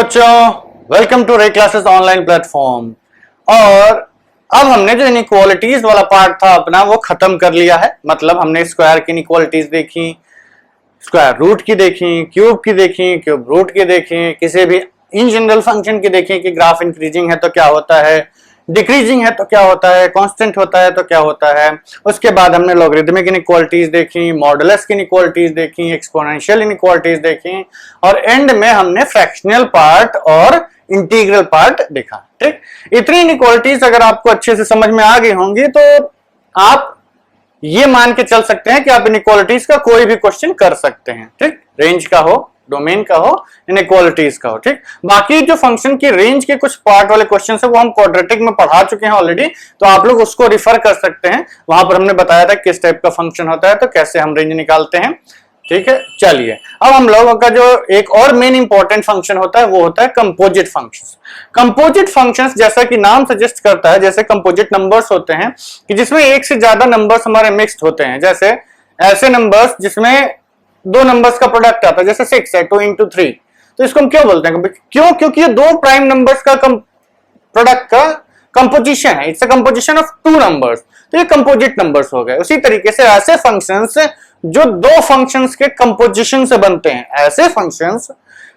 बच्चों, welcome to रे classes online platform. और अब हमने जो इनइक्वालिटीज वाला पार्ट था अपना वो खत्म कर लिया है। मतलब हमने स्क्वायर की इनइक्वालिटीज देखी, स्क्वायर रूट की देखी, क्यूब रूट की देखी, किसी भी इन जनरल फंक्शन की देखी कि ग्राफ इंक्रीजिंग है तो क्या होता है, डिक्रीजिंग है तो क्या होता है, कांस्टेंट होता है तो क्या होता है। उसके बाद हमने लॉगरिथमिक इनइक्वालिटीज देखी, मॉडुलस की इनइक्वालिटीज देखी, एक्सपोनेंशियल इनइक्वालिटीज देखी और एंड में हमने फ्रैक्शनल पार्ट और इंटीग्रल पार्ट देखा। ठीक, इतनी इनइक्वालिटीज अगर आपको अच्छे से समझ में आ गई होंगी तो आप ये मान के चल सकते हैं कि आप इनइक्वालिटीज का कोई भी क्वेश्चन कर सकते हैं। ठीक, रेंज का हो, डोमेन का हो, इनइक्वालिटीज का हो। ठीक, बाकी जो फंक्शन की रेंज के कुछ पार्ट वाले क्वेश्चन है वो हम क्वाड्रेटिक में पढ़ा चुके हैं ऑलरेडी, तो आप लोग उसको रिफर कर सकते हैं। वहां पर हमने बताया था किस टाइप का फंक्शन होता है तो कैसे हम रेंज निकालते हैं। ठीक है, चलिए अब हम लोगों का जो एक और मेन इंपॉर्टेंट फंक्शन होता है वो होता है कंपोजिट फंक्शंस। कंपोजिट फंक्शंस जैसा कि नाम सजेस्ट करता है, जैसे कंपोजिट नंबर्स होते हैं कि जिसमें एक से ज्यादा नंबर्स हमारे मिक्स्ड होते हैं। जैसे ऐसे नंबर्स जिसमें दो नंबर्स का प्रोडक्ट आता है, जैसे 6 है 2 into 3, तो इसको हम क्यों बोलते हैं? क्यों? क्योंकि ये दो प्राइम नंबर्स का प्रोडक्ट का कंपोजिशन है। It's a composition of two numbers, तो ये कंपोजिट नंबर्स हो गए। उसी तरीके से ऐसे फंक्शंस जो दो फंक्शंस के कंपोजिशन से बनते हैं, ऐसे फंक्शंस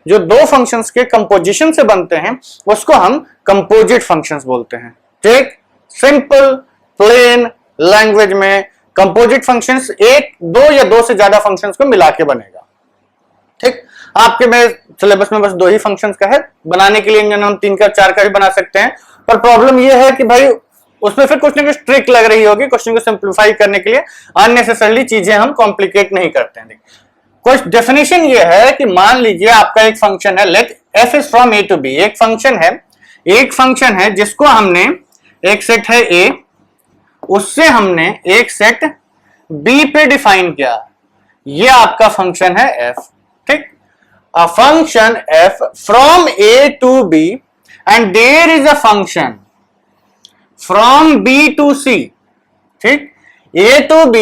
जो दो फंक्शंस के कंपोजिशन से बनते हैं उसको हम कंपोजिट फंक्शंस बोलते हैं। ठीक, सिंपल प्लेन लैंग्वेज में कंपोजिट फंक्शंस एक, दो या दो से ज्यादा फंक्शंस को मिला के बनेगा। ठीक, आपके में सिलेबस में बस दो ही फंक्शंस का है, बनाने के लिए इंजन हम 3 का 4 का भी बना सकते हैं। पर प्रॉब्लम यह है कि भाई उसमें फिर कुछ ना कुछ ट्रिक लग रही होगी क्वेश्चन को सिंप्लीफाई करने के लिए। अननेसेसरली चीजें हम कॉम्प्लिकेट नहीं करते हैं। कुछ डेफिनेशन ये है कि मान लीजिए आपका एक फंक्शन है, let f is from a to b। एक फंक्शन है जिसको हमने, एक सेट है a, उससे हमने एक सेट b पे डिफाइन किया, ये आपका फंक्शन है f। ठीक, a function f from a to b and there is a function from b to c। ठीक, a टू b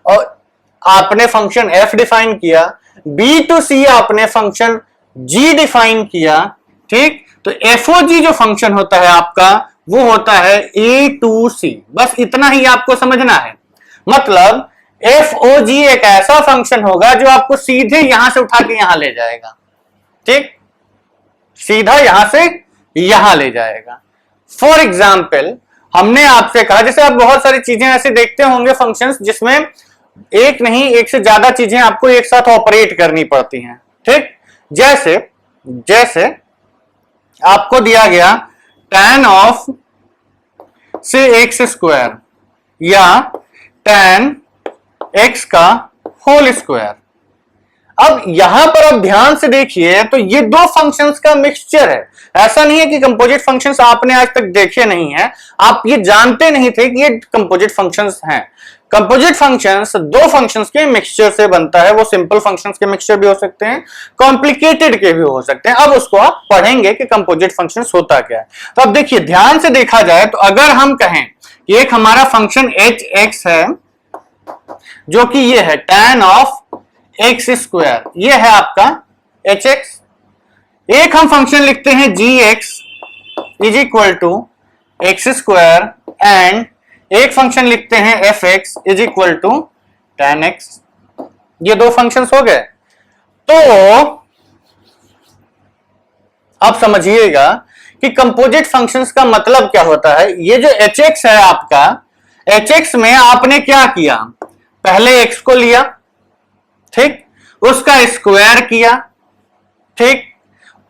और आपने फंक्शन f डिफाइन किया, b टू c आपने फंक्शन g डिफाइन किया। ठीक, तो FOG जो फंक्शन होता है आपका वो होता है a टू c। बस इतना ही आपको समझना है। मतलब FOG एक ऐसा फंक्शन होगा जो आपको सीधे यहां से उठा के यहां ले जाएगा। ठीक, सीधा यहां से यहां ले जाएगा। फॉर एग्जाम्पल हमने आपसे कहा, जैसे आप बहुत सारी चीजें ऐसे देखते होंगे फंक्शंस जिसमें एक नहीं एक से ज्यादा चीजें आपको एक साथ ऑपरेट करनी पड़ती हैं। ठीक, जैसे आपको दिया गया tan ऑफ से x स्क्वायर या tan x का होल स्क्वायर। अब यहां पर आप ध्यान से देखिए तो ये दो फंक्शंस का मिक्सचर है। ऐसा नहीं है कि कंपोजिट फंक्शंस आपने आज तक देखे नहीं है, आप ये जानते नहीं थे कि ये कंपोजिट फंक्शंस हैं। कंपोजिट फंक्शंस दो फंक्शंस के मिक्सचर से बनता है। वो सिंपल फंक्शंस के मिक्सचर भी हो सकते हैं, कॉम्प्लिकेटेड के भी हो सकते हैं। अब उसको आप पढ़ेंगे कि कंपोजिट फंक्शंस होता क्या है। तो अब देखिए, ध्यान से देखा जाए तो अगर हम कहें कि एक हमारा फंक्शन hx है जो कि ये है tan ऑफ x स्क्वायर, ये है आपका hx। एक हम फंक्शन लिखते हैं gx is equal to x square and एक फंक्शन लिखते हैं fx is equal to tan x। ये दो फंक्शंस हो गए। तो अब समझिएगा कि कंपोजिट फंक्शंस का मतलब क्या होता है। ये जो hx है आपका, hx में आपने क्या किया, पहले x को लिया, ठीक, उसका स्क्वायर किया, ठीक,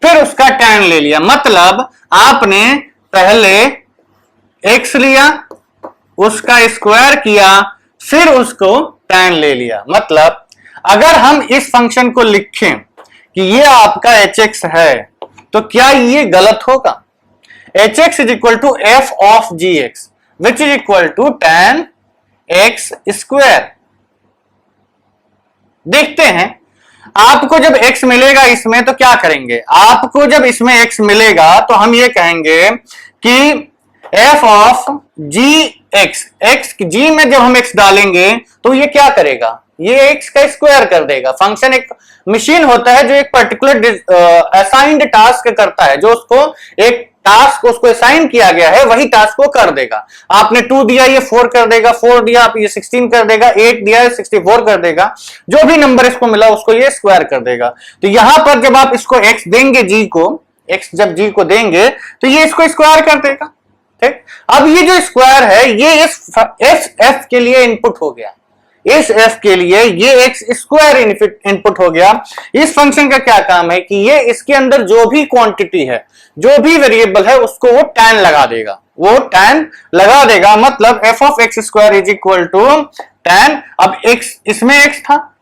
फिर उसका tan ले लिया। मतलब आपने पहले x लिया, उसका स्क्वायर किया, फिर उसको tan ले लिया। मतलब अगर हम इस फंक्शन को लिखें कि ये आपका hx है तो क्या ये गलत होगा? hx is equal to f of gx which is equal to tan x square. देखते हैं आपको जब x मिलेगा इसमें तो क्या करेंगे। आपको जब इसमें x मिलेगा तो हम ये कहेंगे कि f of g x, x g में जब हम x डालेंगे तो ये क्या करेगा, ये x का स्क्वायर कर देगा। फंक्शन एक मशीन होता है जो एक पर्टिकुलर असाइंड टास्क करता है, जो उसको एक टास्क उसको असाइन किया गया है वही टास्क को कर देगा। आपने 2 दिया ये 4 कर देगा, 4 दिया आप ये 16 कर देगा, 8 दिया है 64 कर देगा, जो भी नंबर इसको मिला उसको ये स्क्वायर कर देगा। तो यहां पर जब आप इसको x देंगे, g को x जब g को देंगे तो ये इसको स्क्वायर कर देगा। ठीक, अब ये जो स्क्वायर है ये इस f के लिए इनपुट हो गया, इस f के लिए ये x स्क्वायर इनपुट हो गया। इस फंक्शन का क्या काम है कि ये इसके अंदर जो भी क्वांटिटी है, जो भी वेरिएबल है, उसको वो tan लगा देगा, वो tan लगा देगा। मतलब f of x square is equal to tan। अब x इसमें x था,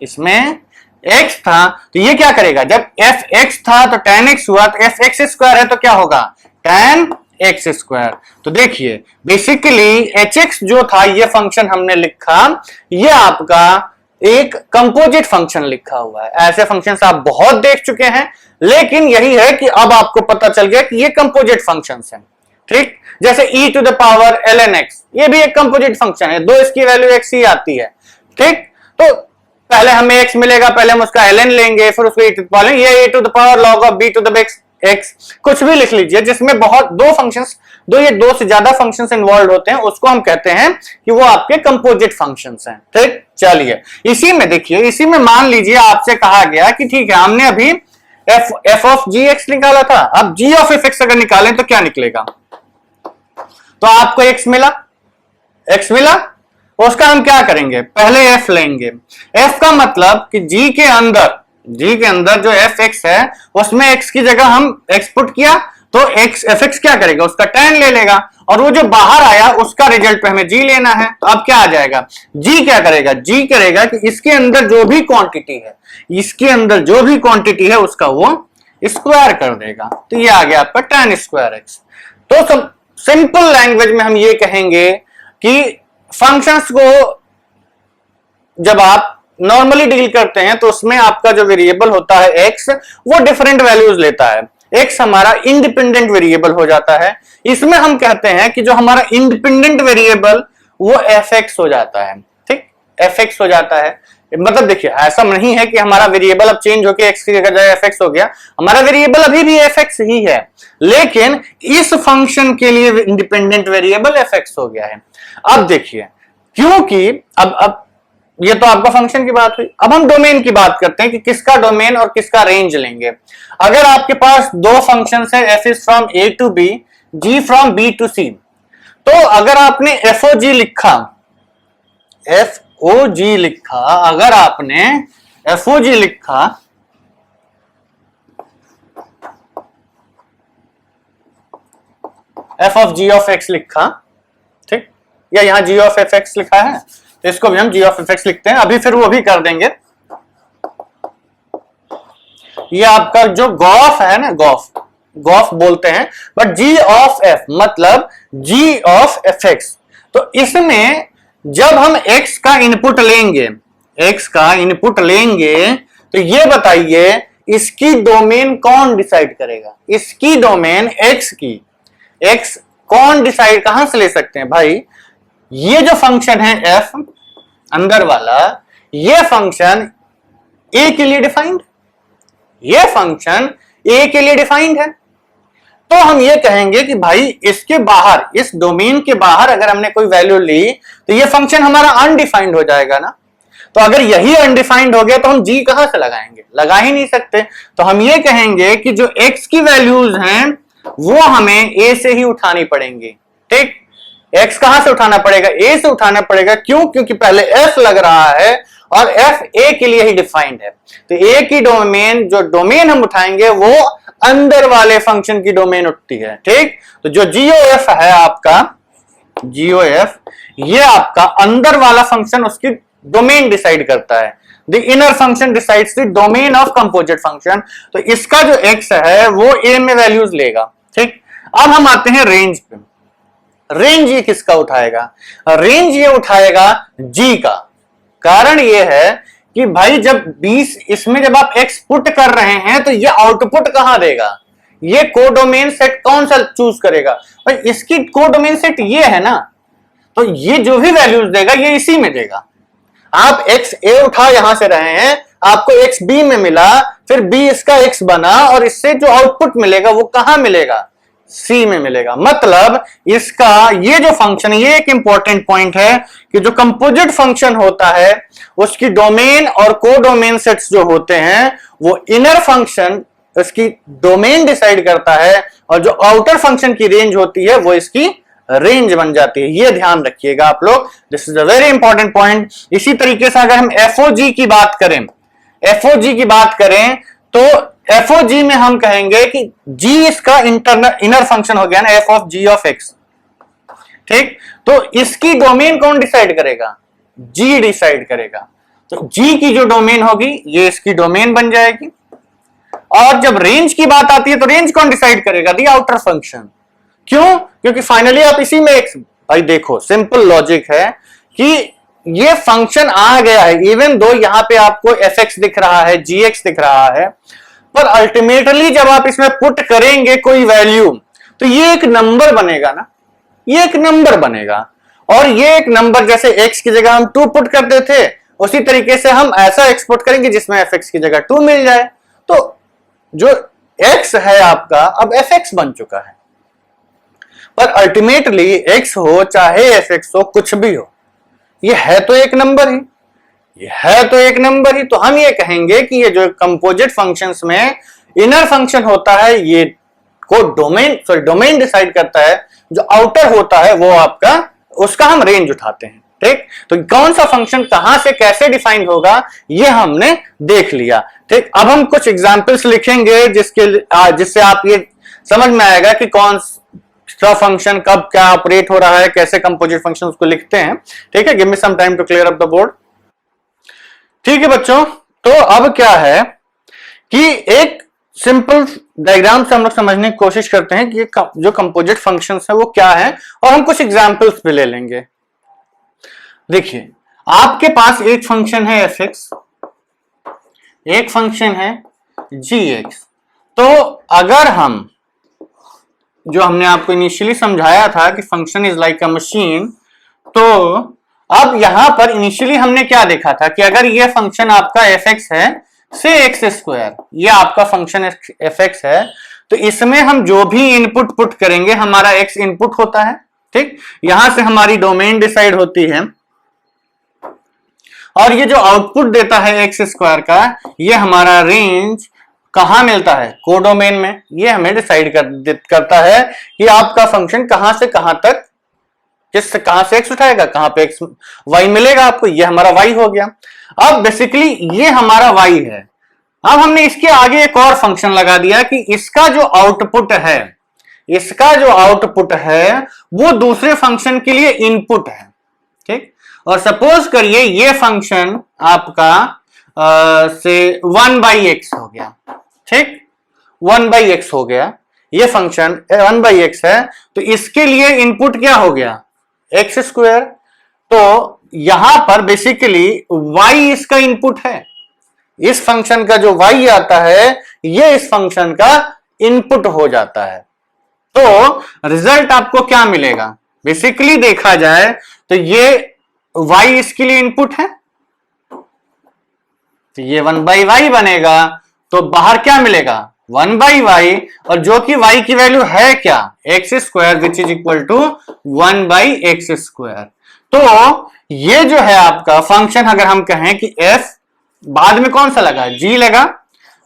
इसमें x था, तो ये क्या करेगा, जब f x था तो tan x हुआ, तो f x स्क्वायर है तो क्या होगा tan x स्क्वायर। तो देखिए बेसिकली hx जो था ये फंक्शन हमने लिखा, ये आपका एक कंपोजिट फंक्शन लिखा हुआ है। ऐसे फंक्शंस आप बहुत देख चुके हैं, लेकिन यही है कि अब आपको पता चल गया कि ये कंपोजिट फंक्शंस हैं। ठीक, जैसे e to the power ln x, ये भी एक कंपोजिट फंक्शन है, दो इसकी वैल्यू x ही आती है। ठीक, तो पहले हमें x मिलेगा, पहले हम उसका ln लेंगे, फिर उसको e टू द पावर, ये e to the power log of b to the x, कुछ भी लिख लीजिए जिसमें बहुत दो फंक्शंस, दो से ज्यादा फंक्शंस इन्वॉल्व होते हैं, उसको हम कहते हैं कि वो आपके कंपोजिट फंक्शंस हैं। ठीक, चलिए इसी में देखिए, इसी में मान लीजिए आपसे कहा गया कि ठीक है हमने अभी f ऑफ जी एक्स निकाला था, अब g ऑफ एफ एक्स अगर निकालें तो क्या निकलेगा, तो आपको x मिला, उसका हम क्या करेंगे, पहले f लेंगे। f का मतलब कि g के अंदर जो fx है उसमें x की जगह हम x पुट किया तो fx क्या करेगा, उसका tan ले लेगा, और वो जो बाहर आया उसका रिजल्ट पे हमें g लेना है। तो अब क्या आ जाएगा, g क्या करेगा, g करेगा कि इसके अंदर जो भी क्वांटिटी है उसका वो स्क्वायर कर देगा। तो ये आ गया आपका tan स्क्वायर x। तो सब सिंपल लैंग्वेज में हम ये कहेंगे कि फंक्शंस को जब आप नॉर्मली डील करते हैं तो उसमें आपका जो वेरिएबल होता है x, वो डिफरेंट वैल्यूज लेता है। x हमारा इंडिपेंडेंट वेरिएबल हो जाता है। इसमें हम कहते हैं कि जो हमारा इंडिपेंडेंट वेरिएबल वो fx हो जाता है। ठीक, fx हो जाता है। मतलब देखिए ऐसा नहीं है कि हमारा वेरिएबल अब चेंज होकर x की जगह fx हो गया, हमारा वेरिएबल अभी भी fx ही है, लेकिन इस फंक्शन के लिए इंडिपेंडेंट वेरिएबल fx हो गया है। अब देखिए, क्योंकि अब ये तो आपका फंक्शन की बात हुई, अब हम डोमेन की बात करते हैं कि किसका डोमेन और किसका रेंज लेंगे। अगर आपके पास दो फंक्शंस है, f is from a to b, g from b to c, तो अगर आपने fog लिखा, अगर आपने fog लिखा f of g of x लिखा, ठीक, या यहां g ऑफ fx लिखा है तो इसको भी हम g ऑफ fx लिखते हैं, अभी फिर वो भी कर देंगे। ये आपका जो गॉफ है ना, गॉफ बोलते हैं, बट g ऑफ f मतलब g ऑफ fx। तो इसमें जब हम x का इनपुट लेंगे, तो ये बताइए इसकी डोमेन कौन डिसाइड करेगा, इसकी डोमेन x कौन डिसाइड, कहां से ले सकते हैं भाई, ये जो फंक्शन है f अंदर वाला, ये फंक्शन a के लिए डिफाइंड है, तो हम ये कहेंगे कि भाई इसके बाहर, इस डोमेन के बाहर अगर हमने कोई वैल्यू ली तो ये फंक्शन हमारा अनडिफाइंड हो जाएगा ना। तो अगर यही अनडिफाइंड हो गया तो हम g कहां से लगाएंगे, लगा ही नहीं सकते। तो हम ये कहेंगे कि जो x की वैल्यूज हैं वो हमें a से ही उठानी पड़ेंगी। ठीक, x कहां से उठाना पड़ेगा, a से उठाना पड़ेगा। क्यों, क्योंकि पहले f लग रहा है और f a के लिए ही डिफाइंड है। तो a की डोमेन, जो डोमेन हम उठाएंगे वो अंदर वाले फंक्शन की डोमेन उठती है। ठीक, तो जो GOF है आपका, GOF, ये आपका अंदर वाला फंक्शन उसकी डोमेन डिसाइड करता है। The inner function decides the domain of composite function. तो इसका जो x है वो a में वैल्यूज लेगा। ठीक, अब हम आते हैं रेंज पे। रेंज ये किसका उठाएगा, रेंज ये उठाएगा g का। कारण ये है कि भाई जब 20 इसमें जब आप x पुट कर रहे हैं तो ये आउटपुट कहां देगा, ये कोडोमेन सेट कौन सा चूज करेगा, भाई इसकी कोडोमेन सेट ये है ना, तो ये जो भी वैल्यूज देगा ये इसी में देगा। आप एक्स ए उठा यहां से रहे हैं, आपको एक्स बी में मिला, फिर बी इसका एक्स बना, और इससे जो आउटपुट मिलेगा वो कहां मिलेगा, सी में मिलेगा। मतलब इसका ये जो फंक्शन, ये एक इंपॉर्टेंट पॉइंट है कि जो कंपोजिट फंक्शन होता है उसकी डोमेन और कोडोमेन सेट्स जो होते हैं वो इनर फंक्शन इसकी डोमेन डिसाइड करता है, और जो आउटर फंक्शन की रेंज होती है वो इसकी रेंज बन जाती है। ये ध्यान रखिएगा आप लोग, this is a very important point. इसी तरीके से अगर हम एफओजी की बात करें, एफओजी की बात करें तो एफओजी में हम कहेंगे कि जी इसका इनर फंक्शन हो गया ना, f of g of x, ठीक। तो इसकी डोमेन कौन डिसाइड करेगा, जी डिसाइड करेगा। तो जी की जो डोमेन होगी ये इसकी डोमेन बन जाएगी। और जब रेंज की बात आती है तो रेंज कौन डिसाइड करेगा, दी आउटर फंक्शन। क्यों, क्योंकि फाइनली आप इसी में एक, भाई देखो सिंपल लॉजिक है कि ये फंक्शन आ गया है, इवन दो यहां पे आपको एफ एक्स दिख रहा है, जी एक्स दिख रहा है, पर अल्टीमेटली जब आप इसमें पुट करेंगे कोई वैल्यू तो ये एक नंबर बनेगा ना, ये एक नंबर बनेगा। और ये एक नंबर, जैसे एक्स की जगह हम 2 पुट करते थे, उसी तरीके से हम ऐसा एक्सपोर्ट करेंगे जिसमें एफ एक्स की जगह 2 मिल जाए। तो जो x है आपका अब fx बन चुका है। पर अल्टीमेटली x हो चाहे fx हो, कुछ भी हो, ये है तो एक नंबर ही, ये है तो एक नंबर ही। तो हम ये कहेंगे कि ये जो कंपोजिट फंक्शंस में इनर फंक्शन होता है ये को डोमेन डिसाइड करता है, जो आउटर होता है वो आपका, उसका हम रेंज उठाते हैं, ठीक। तो कौन सा फंक्शन कहां से कैसे डिफाइन होगा ये हमने देख लिया, ठीक। अब हम कुछ एग्जांपल्स लिखेंगे जिससे आप ये समझ में आएगा कि कौन सा फंक्शन कब क्या ऑपरेट हो रहा है, कैसे कंपोजिट फंक्शन उसको लिखते हैं, ठीक है। Give me some time to clear up the board. ठीक है बच्चों, तो अब क्या है कि एक सिंपल डायग्राम से हम लोग समझने की कोशिश करते हैं कि ये जो कंपोजिट फंक्शंस है वो क्या है, और हम कुछ एग्जांपल्स भी ले लेंगे। देखिए आपके पास एक फंक्शन है एफ एक्स, एक फंक्शन है जी एक्स। तो अगर हम, जो हमने आपको इनिशियली समझाया था कि function is like a machine, तो अब यहां पर इनिशियली हमने क्या देखा था कि अगर ये फंक्शन आपका एफ एक्स है से एक्स स्क्वायर, ये आपका फंक्शन एफ एक्स है, तो इसमें हम जो भी इनपुट पुट करेंगे हमारा एक्स इनपुट होता है, ठीक। यहां से हमारी डोमेन डिसाइड होती है, और ये जो आउटपुट देता है एक्स स्क्वायर का, ये हमारा रेंज कहां मिलता है, कोडोमेन में। ये हमें डिसाइड करता है कि आपका फंक्शन कहां से कहां तक, कहां से एक्स उठाएगा, कहां पे एक्स वाई मिलेगा आपको, ये हमारा वाई हो गया। अब बेसिकली ये हमारा वाई है। अब हमने इसके आगे एक और फंक्शन लगा दिया कि इसका जो आउटपुट है, इसका जो आउटपुट है वो दूसरे फंक्शन के लिए इनपुट है, ठीक। और सपोज करिए ये फंक्शन आपका से 1/x हो गया, ठीक। 1/x हो गया, ये फंक्शन 1/x है, तो इसके लिए इनपुट क्या हो गया, एक्स स्क्वायर। तो यहां पर बेसिकली y इसका इनपुट है, इस फंक्शन का जो y आता है ये इस फंक्शन का इनपुट हो जाता है। तो रिजल्ट आपको क्या मिलेगा, बेसिकली देखा जाए तो ये y इसके लिए इनपुट है, तो ये 1/y बनेगा। तो बाहर क्या मिलेगा, 1/y, और जो कि y की वैल्यू है क्या, x square, which is equal to 1/x square. तो ये जो है आपका फंक्शन, अगर हम कहें कि f बाद में कौन सा लगा, g लगा,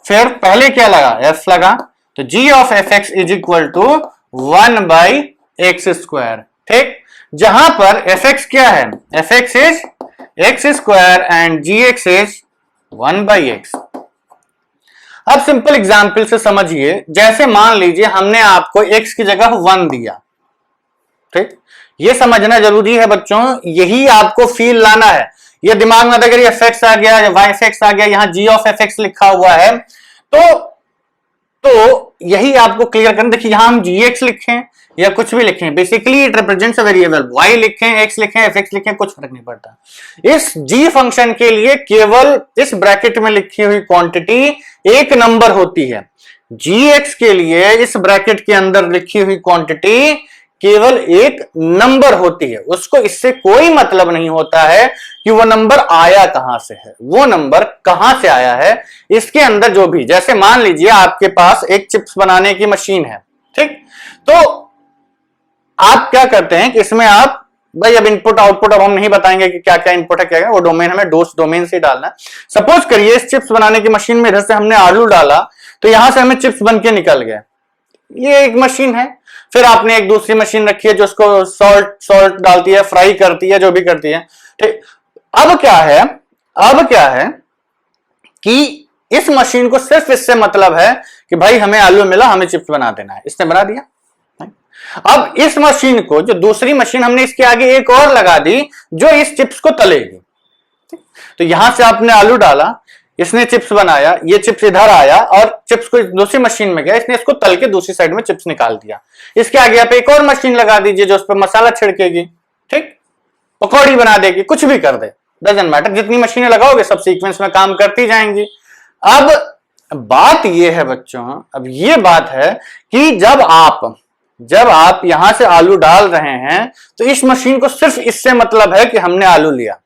फिर पहले क्या लगा, f लगा, तो g of f x is equal to 1/x square, ठीक। जहां पर एफ एक्स क्या है, f x is x square and g x is 1/x। अब सिंपल एग्जाम्पल से समझिए, जैसे मान लीजिए हमने आपको x की जगह 1 दिया, ठीक। ये समझना जरूरी है बच्चों, यही आपको फील लाना है। ये दिमाग में अगर ये fx आ गया या yfx आ गया, यहाँ g ऑफ fx लिखा हुआ है, तो यही आपको क्लियर करना। देखिए यहां हम gx लिखें या कुछ भी लिखें, basically it represents a variable, y लिखें, x लिखें, fx लिखें, कुछ फर्क नहीं पड़ता। इस g फंक्शन के लिए केवल इस ब्रैकेट में लिखी हुई क्वांटिटी एक नंबर होती है, gx के लिए इस ब्रैकेट के अंदर लिखी हुई क्वांटिटी केवल एक नंबर होती है, उसको इससे कोई मतलब नहीं होता है कि वो नंबर आया कहां से है, वो नंबर कहां से आया है। इसके अंदर जो भी, जैसे मान लीजिए आपके पास एक चिप्स बनाने की मशीन है, ठीक, तो आप क्या करते हैं कि इसमें आप भाई, अब इनपुट आउटपुट अब हम नहीं बताएंगे कि क्या क्या इनपुट है क्या है, वो डोमेन हमें डोमेन से डालना है। सपोज करिए इस चिप्स बनाने की मशीन में इधर से हमने आलू डाला, तो यहां से हमें चिप्स बन के निकल गए, ये एक मशीन है। फिर आपने एक दूसरी मशीन रखी है जो उसको सॉल्ट डालती है, फ्राई करती है, जो भी करती है, ठीक। अब क्या है कि इस मशीन को सिर्फ इससे मतलब है कि भाई हमें आलू मिला, हमें चिप्स बना देना है, इसने बना दिया। अब इस मशीन को, जो दूसरी मशीन हमने इसके आगे एक और लगा दी जो इस चिप्स को तलेगी, तो यहां से आपने आलू डाला, इसने चिप्स बनाया, ये चिप्स इधर आया और चिप्स को दूसरी मशीन में गया, इसने इसको तल के दूसरी साइड में चिप्स निकाल दिया। इसके आगे आप एक और मशीन लगा दीजिए जो उस पर मसाला छिड़केगी, ठीक, पकौड़ी बना देगी, कुछ भी कर दे, डजंट मैटर, जितनी मशीनें लगाओगे सब सीक्वेंस में काम करती जाएंगी। अब बात यह है बच्चों, अब ये बात है कि जब आप यहां से आलू डाल रहे हैं तो इस मशीन को सिर्फ इससे मतलब है कि हमने आलू लिया,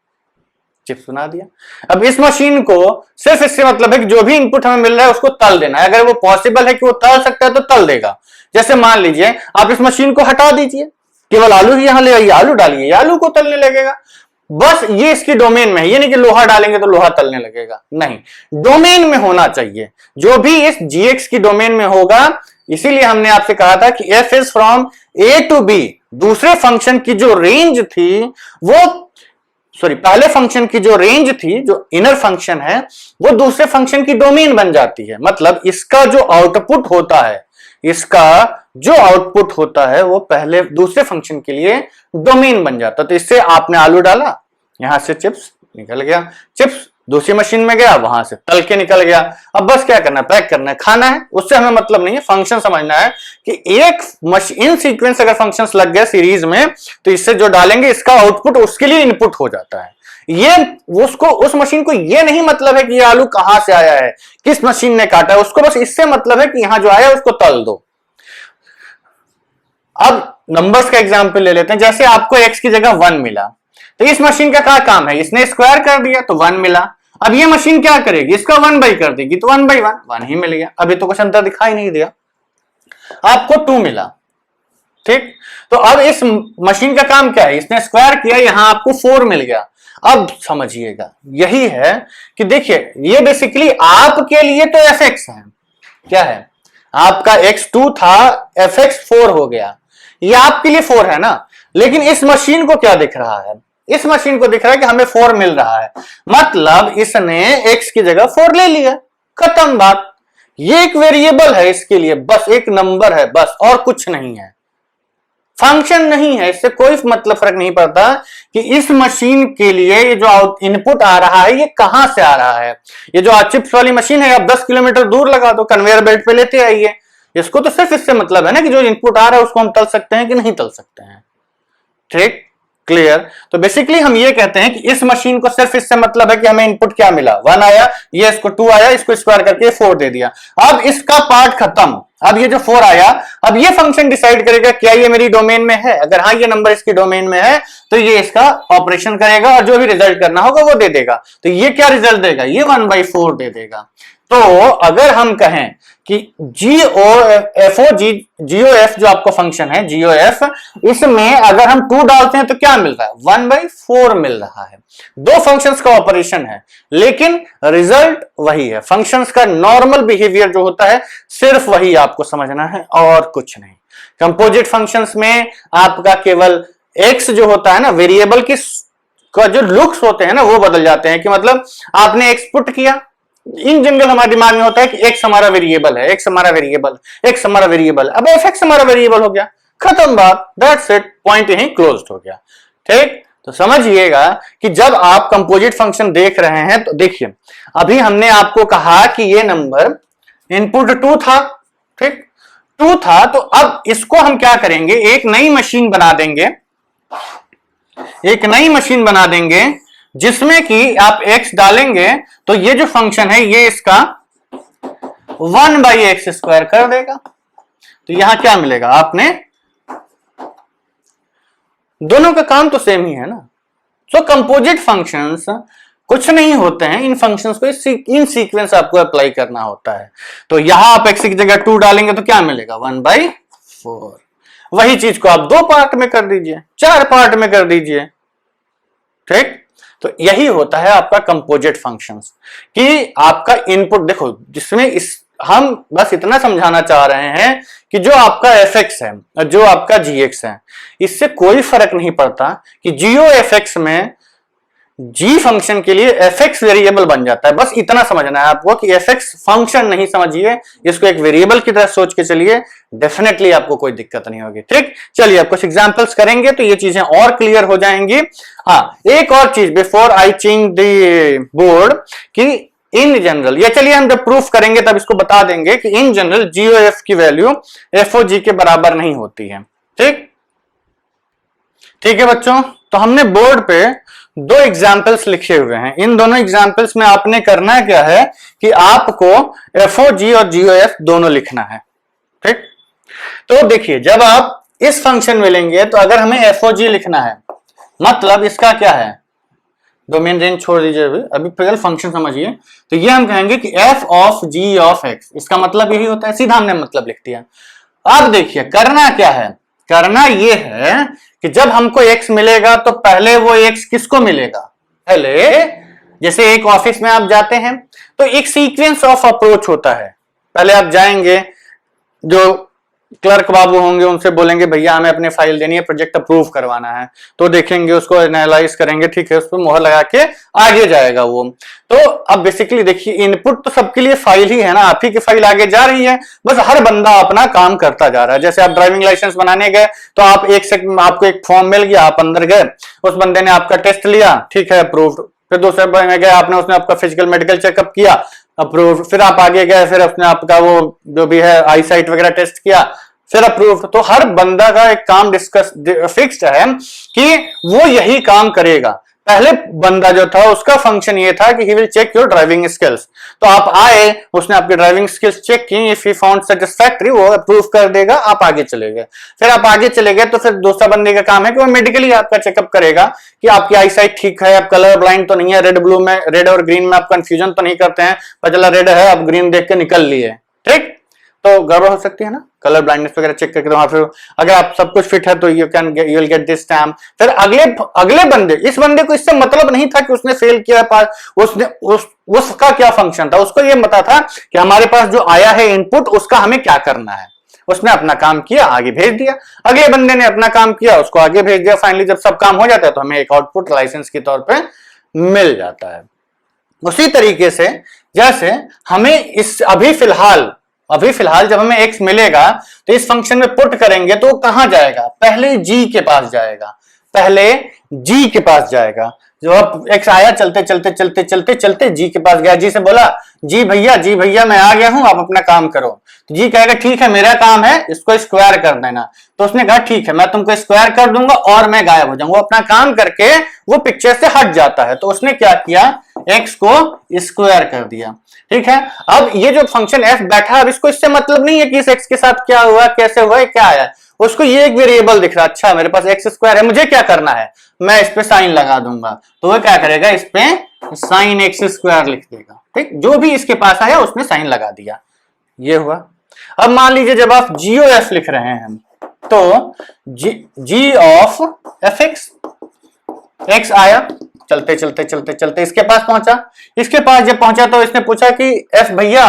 चिप्स बना दिया। अब इस मशीन को सिर्फ इससे मतलब है कि जो भी इनपुट हमें मिल रहा है उसको तल देना है, अगर वो पॉसिबल है कि वो तल सकता है तो तल देगा। जैसे मान लीजिए आप इस मशीन को हटा दीजिए, केवल आलू ही यहां ले आइए, आलू डालिए, आलू को तलने लगेगा, बस ये इसकी डोमेन में है। ये नहीं कि लोहा डालेंगे तो लोहा तलने लगेगा, नहीं, डोमेन में होना चाहिए, जो भी इस gx की डोमेन में होगा। इसीलिए हमने आपसे कहा था कि f is from a to b, दूसरे फंक्शन की जो रेंज थी पहले फंक्शन की जो रेंज थी, जो इनर फंक्शन है, वो दूसरे फंक्शन की डोमेन बन जाती है। मतलब इसका जो आउटपुट होता है वो पहले दूसरे फंक्शन के लिए डोमेन बन जाता। तो इससे आपने आलू डाला, यहां से चिप्स निकल गया, चिप्स दूसरी मशीन में गया, वहां से तल के निकल गया। अब बस क्या करना है, पैक करना है, खाना है, उससे हमें मतलब नहीं है, फंक्शन समझना है कि एक इन सीक्वेंस अगर फंक्शंस लग गए सीरीज में, तो इससे जो डालेंगे इसका आउटपुट उसके लिए इनपुट हो जाता है। ये उस मशीन को ये नहीं मतलब है कि ये आलू कहां से आया है, किस मशीन ने काटा है, उसको बस इससे मतलब है कि यहां जो आया उसको तल दो। अब नंबर्स का एग्जाम्पल ले लेते हैं। जैसे आपको x की जगह 1 मिला, तो इस मशीन का क्या काम है, इसने स्क्वायर कर दिया तो 1 मिला। अब ये मशीन क्या करेगी, इसका 1/, कर देगी, तो 1/1 1 ही मिल गया। अभी तो कुछ अंतर दिखाई नहीं दिया, आपको 2 मिला, ठीक। तो अब इस मशीन का काम क्या है, इसने स्क्वायर किया, यहां आपको 4 मिल गया। अब समझिएगा, यही है कि देखिए, ये बेसिकली आपके लिए तो fx है, क्या है, आपका x2 था, fx 4 हो गया, ये आपके लिए 4 है ना। लेकिन इस मशीन को क्या दिख रहा है, इस मशीन को दिख रहा है कि हमें 4 मिल रहा है, मतलब इसने x की जगह 4 ले लिया, खत्म बात। ये एक वेरिएबल है इसके लिए, बस एक नंबर है, बस, और कुछ नहीं है, फंक्शन नहीं है। इससे कोई मतलब फर्क नहीं पड़ता कि इस मशीन के लिए ये जो इनपुट आ रहा है ये कहां से आ रहा है। ये जो चिप्स वाली मशीन है, आप 10 किलोमीटर दूर लगा दो, कन्वेयर बेल्ट पे लेते आइए, इसको तो सिर्फ इससे मतलब है ना कि जो इनपुट आ रहा है उसको हम तल सकते हैं कि नहीं तल सकते हैं, ठीक, क्लियर। तो बेसिकली हम ये कहते हैं कि इस मशीन को सिर्फ इससे मतलब है कि हमें इनपुट क्या मिला, 1 आया, ये इसको 2 आया, इसको स्क्वायर करके 4 दे दिया। अब इसका पार्ट खत्म। अब ये जो 4 आया, अब ये फंक्शन डिसाइड करेगा क्या ये मेरी डोमेन में है, अगर हाँ ये नंबर इसकी डोमेन में है तो ये इसका ऑपरेशन करेगा और जो भी रिजल्ट करना होगा वो दे देगा। तो ये क्या रिजल्ट देगा, ये 1/4 दे देगा। तो अगर हम कहें कि GOF जो आपको फंक्शन है GOF, इसमें अगर हम 2 डालते हैं तो क्या मिल रहा है, 1/4 मिल रहा है। दो फंक्शंस का ऑपरेशन है लेकिन रिजल्ट वही है। फंक्शंस का नॉर्मल बिहेवियर जो होता है सिर्फ वही आपको समझना है और कुछ नहीं। कंपोजिट फंक्शंस में आपका केवल x जो होता है ना, वेरिएबल का जो लुक्स होते हैं ना वो बदल जाते हैं, कि मतलब आपने x पुट किया, इन जनरल हमारे दिमाग में होता है कि x हमारा वेरिएबल है, x हमारा वेरिएबल, x हमारा वेरिएबल, अब fx हमारा वेरिएबल हो गया, खत्म बात, दैट्स इट, पॉइंट यहीं क्लोज्ड हो गया, ठीक। तो समझिएगा कि जब आप कंपोजिट फंक्शन देख रहे हैं तो देखिए, अभी हमने आपको कहा कि ये नंबर इनपुट 2 था, ठीक, 2 था, तो अब इसको हम क्या करेंगे, एक नई मशीन बना देंगे जिसमें कि आप x डालेंगे तो ये जो फंक्शन है ये इसका 1/x² कर देगा। तो यहां क्या मिलेगा, आपने दोनों का काम तो सेम ही है ना। सो कंपोजिट फंक्शंस कुछ नहीं होते हैं, इन फंक्शंस को इन सीक्वेंस आपको अप्लाई करना होता है। तो यहां आप x की जगह 2 डालेंगे तो क्या मिलेगा 1/4। वही चीज को आप 2 पार्ट में कर दीजिए, 4 पार्ट में कर दीजिए, ठीक। तो यही होता है आपका कंपोजिट फंक्शंस कि आपका इनपुट देखो, जिसमें इस हम बस इतना समझाना चाह रहे हैं कि जो आपका fx है और जो आपका gx है, इससे कोई फर्क नहीं पड़ता कि geo fx में g फंक्शन के लिए fx वेरिएबल बन जाता है। बस इतना समझना है आपको कि fx फंक्शन नहीं समझिए, इसको एक वेरिएबल की तरह सोच के चलिए, डेफिनेटली आपको कोई दिक्कत नहीं होगी, ठीक। चलिए अब कुछ एग्जांपल्स करेंगे तो ये चीजें और क्लियर हो जाएंगी। हाँ, एक और चीज before I change the board कि इन जनरल, ये चलिए हम जब प्रूफ करेंगे तब इसको बता देंगे कि इन जनरल जीओ एफ की वैल्यू एफओ जी के बराबर नहीं होती है, ठीक। ठीक है बच्चों, तो हमने बोर्ड पे 2 एग्जाम्पल्स लिखे हुए हैं। इन दोनों एग्जाम्पल्स में आपने करना क्या है कि आपको एफओ जी और जीओ एफ दोनों लिखना है, ठीक। तो देखिए, जब आप इस फंक्शन में लेंगे तो अगर हमें एफओ जी लिखना है, मतलब इसका क्या है, डोमेन रेंज छोड़ दीजिए, अभी फिलहाल फंक्शन समझिए। तो ये हम कहेंगे कि f of g of x, इसका मतलब यही होता है, सीधा हमने मतलब लिख दिया। अब देखिए करना क्या है, करना ये है कि जब हमको x मिलेगा तो पहले वो x किसको मिलेगा, पहले जैसे एक ऑफिस में आप जाते हैं तो एक सीक्वेंस ऑफ अप्रोच होता है। पहले आप जाएंगे, जो क्लर्क बाबू होंगे उनसे बोलेंगे भैया हमें अपने फाइल देनी है, प्रोजेक्ट अप्रूव करवाना है, तो देखेंगे उसको, एनालाइज करेंगे, ठीक है, उस पर मोहर लगा के आगे जाएगा वो। तो अब बेसिकली देखिए, इनपुट तो सबके लिए फाइल ही है ना, आप ही की फाइल आगे जा रही है, बस हर बंदा अपना काम करता जा रहा है। जैसे आप ड्राइविंग लाइसेंस बनाने गए तो आप आपको एक फॉर्म मिल गया, आप अंदर गए, उस बंदे ने आपका टेस्ट लिया, ठीक है, अप्रूव्ड। फिर दूसरे में गए, आपने उसने आपका फिजिकल मेडिकल चेकअप किया, अप्रूव्ड। फिर आप आगे गए, फिर अपने आपका वो जो भी है आई साइट वगैरह टेस्ट किया, फिर अप्रूव्ड। तो हर बंदा का एक काम डिस्कस फिक्स्ड है कि वो यही काम करेगा। पहले बंदा जो था उसका फंक्शन ये था कि he will check your driving skills. तो आप आए, उसने आपके ड्राइविंग स्किल्स चेक की, इफ ही फाउंड सेटिस्फैक्टरी वो अप्रूव कर देगा, आप आगे चले गए। फिर आप आगे चले गए तो फिर दूसरा बंदे का काम है कि वो मेडिकली आपका चेकअप करेगा कि आपकी आई साइट ठीक है, आप कलर ब्लाइंड तो नहीं है, रेड ब्लू में, रेड और ग्रीन में आप कंफ्यूजन तो नहीं करते हैं, पता चला रेड है आप ग्रीन देख के निकल लिए, ठीक। तो गड़बड़ हो सकती है ना, कलर ब्लाइंडनेस वगैरह चेक करके। तो फिर अगर आप सब कुछ फिट है तो you will get this stamp. फिर अगले बंदे, इस बंदे को इससे मतलब नहीं था कि उसने फेल किया पास, उसका क्या फंक्शन था, उसको ये पता था कि हमारे पास जो आया है इनपुट उसका हमें क्या करना है। उसने अपना काम किया, आगे भेज दिया, अगले बंदे ने अपना काम किया, उसको आगे भेज दिया। फाइनली जब सब काम हो जाता है तो हमें एक आउटपुट लाइसेंस के तौर पर मिल जाता है। उसी तरीके से जैसे हमें इस अभी फिलहाल जब हमें x मिलेगा तो इस फंक्शन में पुट करेंगे तो कहां जाएगा, पहले g के पास जाएगा, पहले g के पास जाएगा। जो अब x आया, चलते चलते चलते चलते चलते g के पास गया, जी से बोला जी भैया मैं आ गया हूं, आप अपना काम करो। तो जी कहेगा ठीक है मेरा काम है, इसको स्क्वायर कर देना। तो उसने कहा ठीक है मैं तुमको स्क्वायर कर दूंगा और मैं गायब हो जाऊंगा। अपना काम करके वो पिक्चर से हट जाता है। तो उसने क्या किया, x को स्क्वायर कर दिया, ठीक है। अब ये जो फंक्शन f बैठा, अब इसको इससे मतलब नहीं है कि इस x के साथ क्या हुआ, कैसे हुआ, क्या आया, उसको ये एक वेरिएबल दिख रहा है, अच्छा मेरे पास x स्क्वायर है, मुझे क्या करना है, मैं इस पे साइन लगा दूंगा। तो वो क्या करेगा, इस पे साइन x स्क्वायर लिख देगा, ठीक। जो भी इसके पास आया उसने साइन लगा दिया, ये हुआ। अब मान लीजिए जब आप जीओ एफ लिख रहे हैं तो जी ऑफ एफ एक्स आया, चलते चलते चलते चलते इसके पास पहुंचा। इसके पास जब पहुंचा तो इसने पूछा कि एफ भैया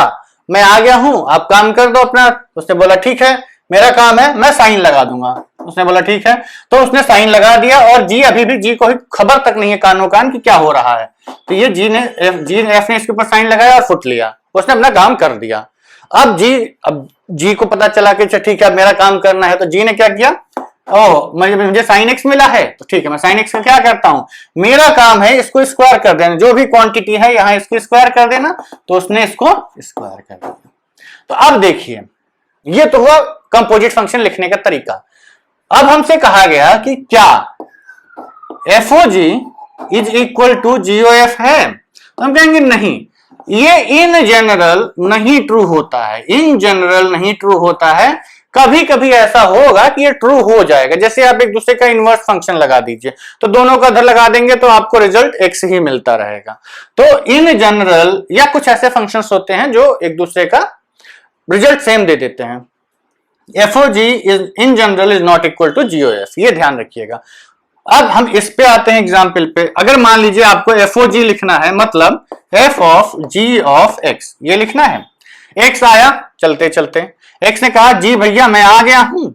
मैं आ गया हूं, आप काम कर दो अपना। उसने बोला ठीक है मेरा काम है, मैं साइन लगा दूंगा। उसने बोला ठीक है, तो उसने साइन लगा दिया। और जी अभी भी जी को खबर तक नहीं है कानो कान कि क्या हो रहा है। तो ये जी एफ ने इसके ऊपर साइन लगाया और फुट लिया, उसने अपना काम कर दिया। अब जी को पता चला कि ठीक है अब मेरा काम करना है, तो जी ने क्या किया, मुझे साइन एक्स मिला है तो ठीक है मैं साइन एक्स का क्या करता हूं, मेरा काम है इसको स्क्वायर कर देना, जो भी क्वांटिटी है यहां इसको स्क्वायर कर देना। तो उसने इसको स्क्वायर कर दिया। तो अब देखिए ये तो हुआ कंपोजिट फंक्शन लिखने का तरीका। अब हमसे कहा गया कि क्या FOG is equal to GOF है, तो हम कहेंगे नहीं, ये इन जनरल नहीं ट्रू होता है। इन जनरल नहीं ट्रू होता है, कभी कभी ऐसा होगा कि ये ट्रू हो जाएगा। जैसे आप एक दूसरे का इनवर्स फंक्शन लगा दीजिए, तो दोनों का इधर लगा देंगे तो आपको रिजल्ट x ही मिलता रहेगा। तो इन जनरल या कुछ ऐसे फंक्शंस होते हैं जो एक दूसरे का रिजल्ट सेम दे देते हैं। FOG is in general is not equal to GOF, ये ध्यान रखिएगा। अब हम इस पे आते हैं एग्जाम्पल पे। अगर मान लीजिए आपको FOG लिखना है, मतलब f of g of x, ये लिखना है। x आया चलते चलते, x ने कहा जी भैया मैं आ गया हूं,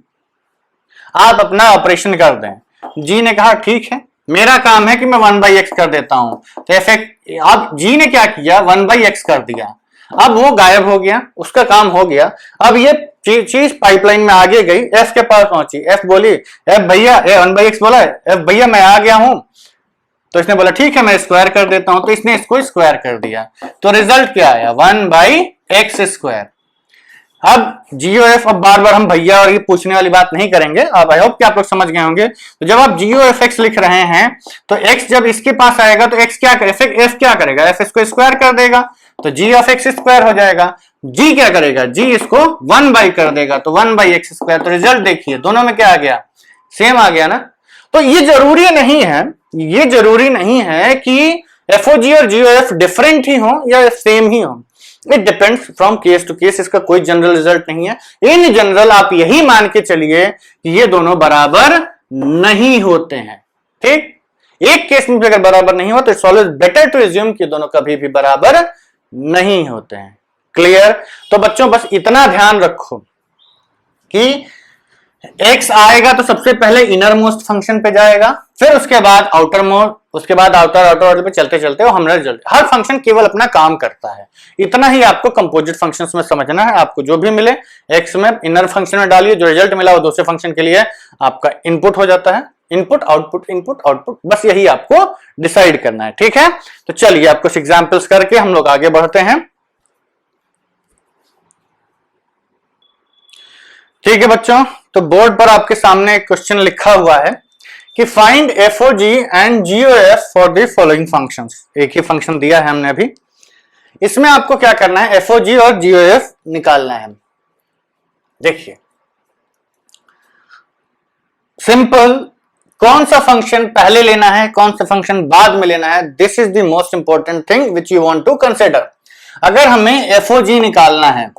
आप अपना ऑपरेशन कर दें। g ने कहा ठीक है, मेरा काम है कि मैं 1/x कर देता हूं। तो अब g ने क्या किया, 1/x कर दिया। अब वो गायब हो गया, उसका काम हो गया। अब ये चीज पाइपलाइन में आगे गई, f के पास पहुंची। f बोली f भैया 1/x बोला, f भैया मैं आ गया हूं। तो इसने बोला ठीक है मैं स्क्वायर कर देता हूं, तो इसने इसको स्क्वायर कर दिया। तो रिजल्ट क्या आया, 1/x स्क्वायर। अब GOF, अब बार बार हम भैया और ये पूछने वाली बात नहीं करेंगे। अब आई होप कि आप लोग समझ गए होंगे। तो जब आप GOF लिख रहे हैं तो x जब इसके पास आएगा तो x क्या करे, f क्या करेगा, f इसको स्क्वायर कर देगा, तो g ऑफ x स्क्वायर हो जाएगा। g क्या करेगा, g इसको 1 कर देगा, तो 1/x स्क्वायर। तो रिजल्ट देखिए दोनों में क्या आ गया, सेम आ गया ना। तो ये जरूरी नहीं है कि FOG और GOF डिफरेंट ही हो या सेम ही हो। It depends from case to case, इसका कोई जनरल रिजल्ट नहीं है। इन जनरल आप यही मान के चलिए कि ये दोनों बराबर नहीं होते हैं। ठीक, एक केस में भी अगर बराबर नहीं हो तो it's always better to assume कि दोनों कभी भी बराबर नहीं होते हैं। क्लियर? तो बच्चों बस इतना ध्यान रखो कि x आएगा तो सबसे पहले इनर मोस्ट फंक्शन पे जाएगा, फिर उसके बाद आउटर मोस्ट, उसके बाद आउटर पे चलते चलते वो हमारा रिजल्ट। हर फंक्शन केवल अपना काम करता है, इतना ही आपको कंपोजिट फंक्शंस में समझना है। आपको जो भी मिले x में इनर फंक्शन में डालिए, जो रिजल्ट मिला वो दूसरे फंक्शन के लिए आपका इनपुट हो जाता है। इनपुट आउटपुट, बस यही आपको डिसाइड करना है। ठीक है, तो चलिए आप कुछ एग्जाम्पल्स करके हम लोग आगे बढ़ते हैं। ठीक है बच्चों, तो बोर्ड पर आपके सामने एक क्वेश्चन लिखा हुआ है कि find FOG and GOF for the following functions. एक ही फंक्शन दिया है हमने अभी, इसमें आपको क्या करना है, FOG और GOF निकालना है। देखिए सिंपल, कौन सा फंक्शन पहले लेना है, कौन सा फंक्शन बाद में लेना है, this is the most important thing which you want to consider. अगर हमें FOG निकालना है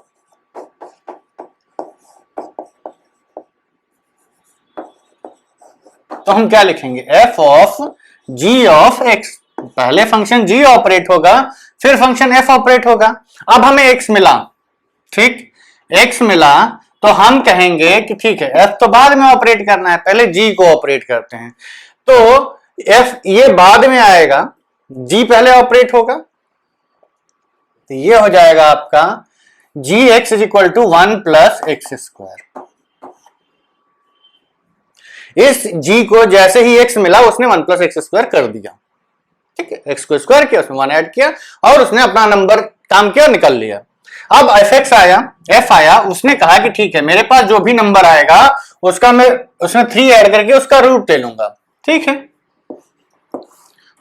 तो हम क्या लिखेंगे, f of g of x। पहले फंक्शन g ऑपरेट होगा, फिर फंक्शन f ऑपरेट होगा। अब हमें x मिला, ठीक, x मिला तो हम कहेंगे कि ठीक है f तो बाद में ऑपरेट करना है, पहले g को ऑपरेट करते हैं। तो f ये बाद में आएगा, g पहले ऑपरेट होगा, तो ये हो जाएगा आपका gx is equal to 1 plus x square. इस g को जैसे ही x मिला उसने 1 प्लस एक्स स्क्वायर कर दिया। ठीक है, x को स्क्वायर किया, उसमें 1 ऐड किया और उसने अपना नंबर काम किया, निकल लिया। अब f आया, उसने कहा कि ठीक है मेरे पास जो भी नंबर आएगा उसका मैं उसमें 3 ऐड करके उसका रूट ले लूंगा। ठीक है,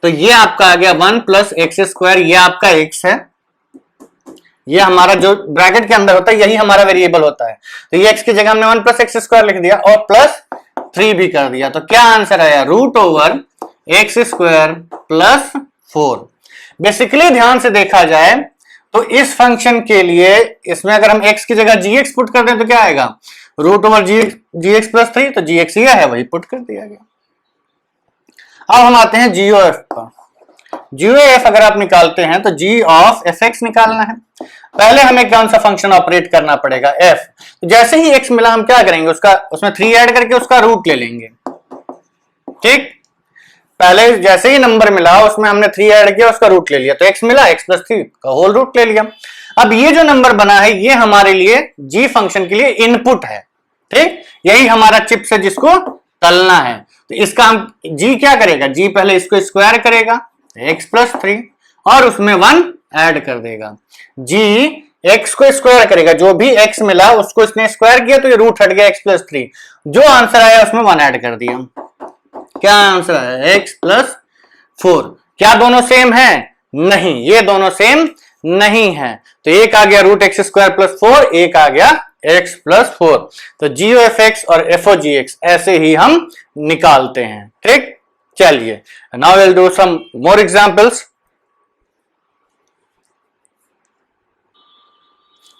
तो ये आपका आ गया 1 प्लस एक्स स्क्वायर, ये आपका x है, ये हमारा जो ब्रैकेट के अंदर होता है यही हमारा वेरिएबल होता है। तो ये x की जगह हमने 1 प्लस एक्स स्क्वायर लिख दिया और प्लस 3 भी कर दिया। तो क्या आंसर आया, root over x square plus 4। Basically ध्यान से देखा जाए तो इस फंक्शन के लिए इसमें अगर हम x की जगह gx पुट कर दें तो क्या आएगा, रूट ओवर gx प्लस 3। तो gx ये है वही पुट कर दिया गया। अब हम आते हैं GOF पर। GOF अगर आप निकालते हैं तो g ऑफ fx निकालना है। पहले हमें कौन सा फंक्शन ऑपरेट करना पड़ेगा, f। तो जैसे ही x मिला हम क्या करेंगे, उसमें 3 ऐड करके उसका रूट ले लेंगे। ठीक, पहले जैसे ही नंबर मिला उसमें हमने 3 ऐड किया, उसका रूट ले लिया, तो x मिला, x प्लस 3 का होल रूट ले लिया। अब ये जो नंबर बना है ये हमारे लिए g फंक्शन के लिए इनपुट है। ठीक, यही हमारा चिप्स है जिसको तलना है। तो इसका हम g क्या करेगा, g पहले इसको स्क्वायर करेगा x प्लस 3 और उसमें 1 ऐड कर देगा। g x को स्क्वायर करेगा, जो भी x मिला उसको इसने स्क्वायर किया तो ये रूट हट गया x प्लस 3। जो आंसर आया उसमें 1 ऐड कर दिया। क्या आंसर आया, x प्लस 4। क्या दोनों सेम है, नहीं, ये दोनों सेम नहीं है। तो एक आ गया रूट एक्स स्क्वायर प्लस 4, एक आ गया x प्लस 4। तो जीओ एफ एक्स और एफ ओ जी एक्स ऐसे ही हम निकालते हैं। ठीक, चलिए now will do some more examples.